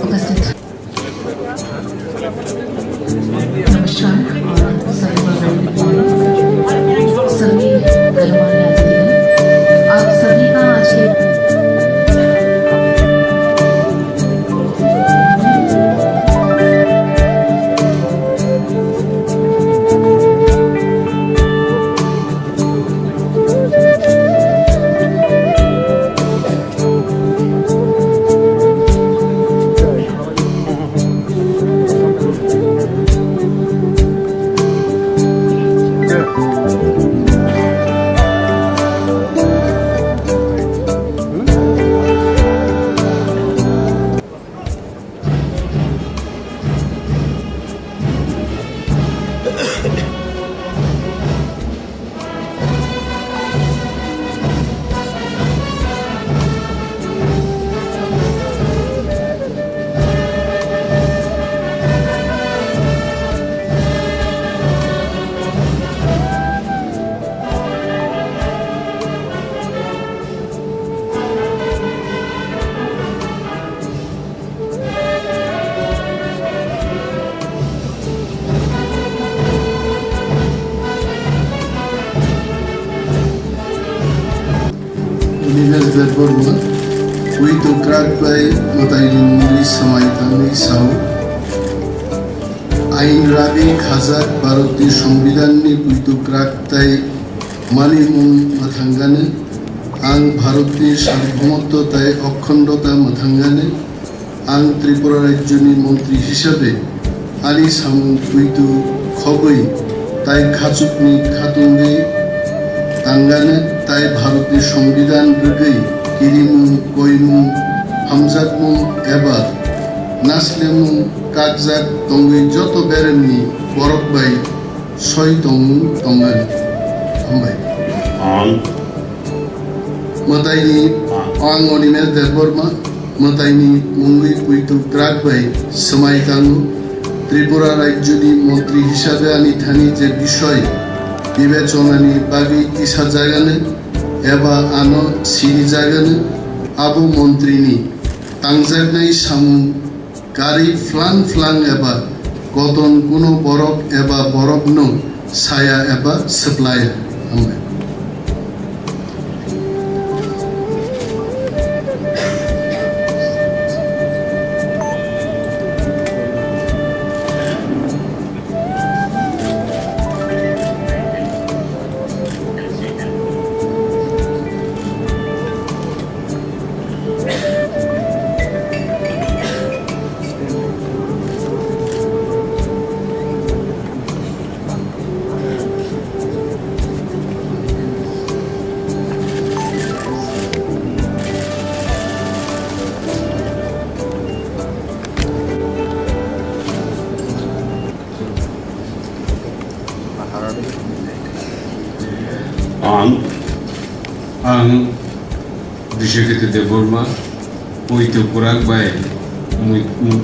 उपस्थित नमस्कार और सभी गणमान्य अतिथिगण, आप सभी का आज के Universidad Borma, Kuito Krakbai, Matairi Samaitani Sao, Ain Rabi Khazak, Baroti Sombidani, Kuito Kraktai, Manimun Mathangane, Ang Bharoti Sarbomoto Tai Okhondota Mathangane, Ang Tripura Rajyoni Montri Hisabe, Ali Samu Kuito Khoboi, Tai Khachukni Khatungi, Tangane, Tai Bharoti Sombidan Rugei, Kirimu, Koimu, Hamzatmu, Eba, Naslemu, Kakzak, Tongui, Joto Beremni, Borokbai, Soi Tongu, Tongan, Hambai. Mataini, Ang Onimer Derborma, Mataini, Mungui, Kuito, Krakbai, Samaitangu, Tripura Rajyoni Montri Hisabe Ani Thani Je Bishoy, বিবেচনানি বাগি ইসা জায়গানে এবা আনো সিরি জায়গানে আবু মন্ত্রিনি তাংজাগনাই সামু গাড়ি flung flung এবা গতন কোনো বরফ এবা বরফ no ছায়া এবা সাপ্লায়া আমরা Ang Bishekete de Burma, Puito Kurakbai,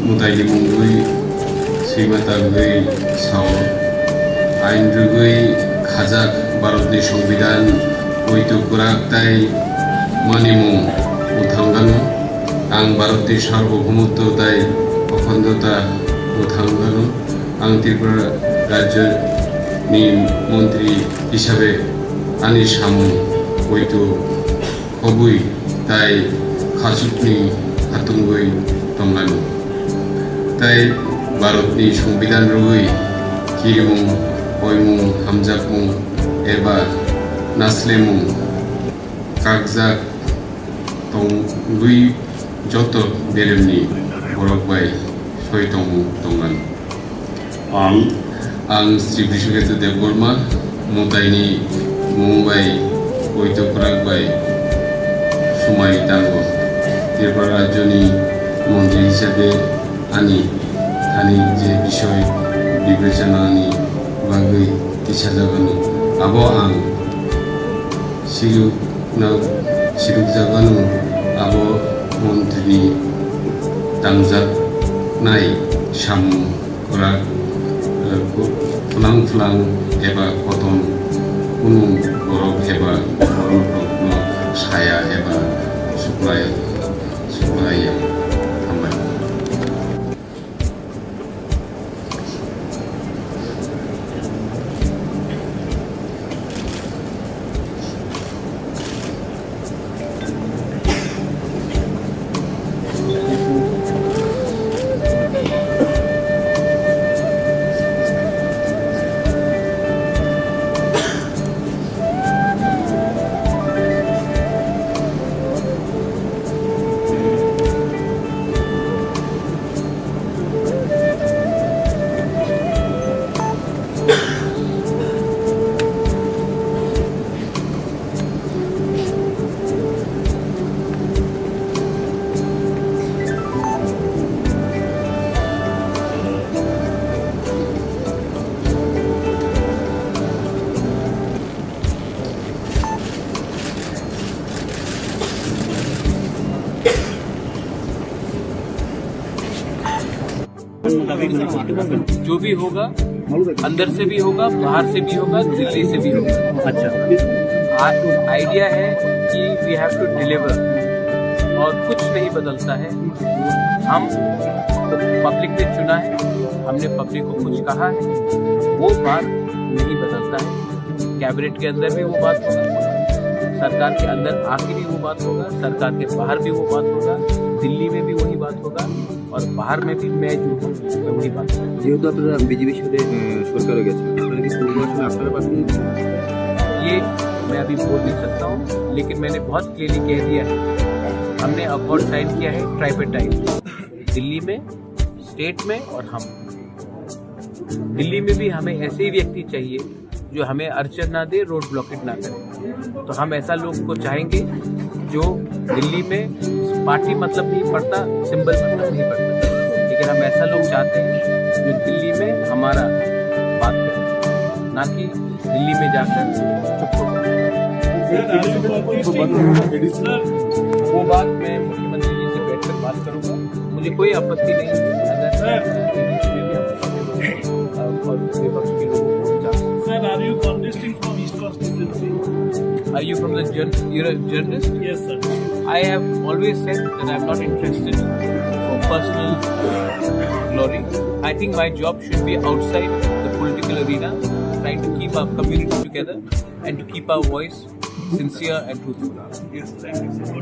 Mutaili Mungui, Simatagui, Sao, Aindrugui, Kazak, Baroti Sombidan, Puito Kuraktai, Manimung, Uthanganu, Ang Baroti Sarbobomoto Tai, Okhondota, Uthanganu, Ang Tripura Rajyoni Montri Hisabe Ani Samu, Kuito Khobui, Tai Khachukni Khatungui Tonglanu, Tai Bharotni Sombidan Rugui, Kirimung, Koimung, Hamjakmung, Eba Naslemung, Kakzak, Tongui Joto Beremni, Borokbai, Soitongu Tonglanu. Ang Sri Bishekete de Burma, Mutaini Mumbai, Kuito Krakbai, Sumai Tango, Tripura Rajyoni Montri Hisabe Ani Thani Je Bishoy Bibeconani Bagui Tisajaganu, Abo Ang Sirukjaganu, Abo Montri Tangjak Nai Samu Kurak Flang Eba Koton Kunung Borok Eba Borok Saya Eba supaya aman. जो भी होगा अंदर से भी होगा, बाहर से भी होगा, दिल्ली से भी होगा। अच्छा, आइडिया है कि वी हैव टू डिलीवर और कुछ नहीं बदलता है। हम पब्लिक ने चुना है, हमने पब्लिक को कुछ कहा है, वो बात नहीं बदलता है। कैबिनेट के अंदर भी वो बात होगा, सरकार के अंदर आके भी वो बात होगा, सरकार के बाहर भी वो बात होगा, दिल्ली में भी वही बात होगा और बाहर में भी मैं जो हूँ वही बात होगा। যেহেতু আপনারা বিজেপির সাথে সরকারে গেছেন, আপনারা কি পূর্বাচলে আপনারা পাঠিয়ে দিচ্ছেন? ये मैं अभी बोल नहीं सकता हूँ, लेकिन मैंने बहुत क्लियरली कह दिया है। हमने अकॉर्ड साइन किया है ट्राइपेटाइट, दिल्ली में, स्टेट में और हम। दिल्ली में भी हमें ऐसे ही व्यक्ति चाहिए जो हमें अड़चन ना दे, रोड ब्लॉकेट ना करे। तो हम ऐसा लोग को चाहेंगे जो दिल्ली में पार्टी मतलब नहीं पड़ता, सिंबल मतलब नहीं पड़ता, लेकिन हम ऐसा लोग चाहते हैं जो दिल्ली में हमारा बात करे, ना कि दिल्ली में जाकर चुप हो जाए। वो बात मैं मुख्यमंत्री जी से बैठकर बात करूंगा। मुझे कोई आपत्ति नहीं है अगर और विपक्ष के लोगों को जाकर। Sir, are you contesting from East constituency? Are you from the you're a journalist? Yes, sir. I have always said that I'm not interested for personal glory. I think my job should be outside the political arena, trying to keep our community together and to keep our voice sincere and truthful. Yes, thank you, sir.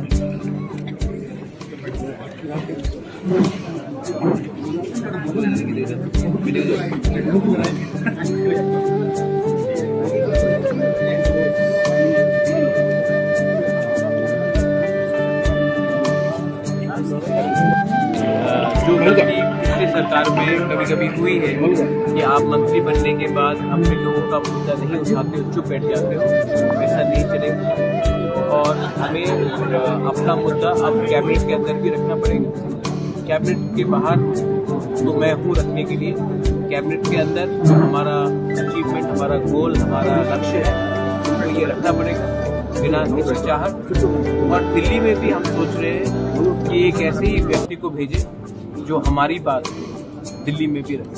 जो गलती पिछली सरकार में कभी कभी हुई है कि आप मंत्री बनने के बाद अपने लोगों का मुद्दा नहीं उठाते हो, चुप बैठ जाते हो, ऐसा नहीं चलेगा। और हमें अपना मुद्दा अब कैबिनेट के अंदर भी रखना पड़ेगा। कैबिनेट के बाहर तो मैं हूँ रखने के लिए, कैबिनेट के अंदर हमारा अचीवमेंट, हमारा गोल, हमारा लक्ष्य है, तो ये रखना पड़ेगा बिना हिचकिचाहट। और दिल्ली में भी हम सोच रहे हैं कि एक ऐसे ही व्यक्ति को भेजें जो हमारी बात दिल्ली में भी रहे।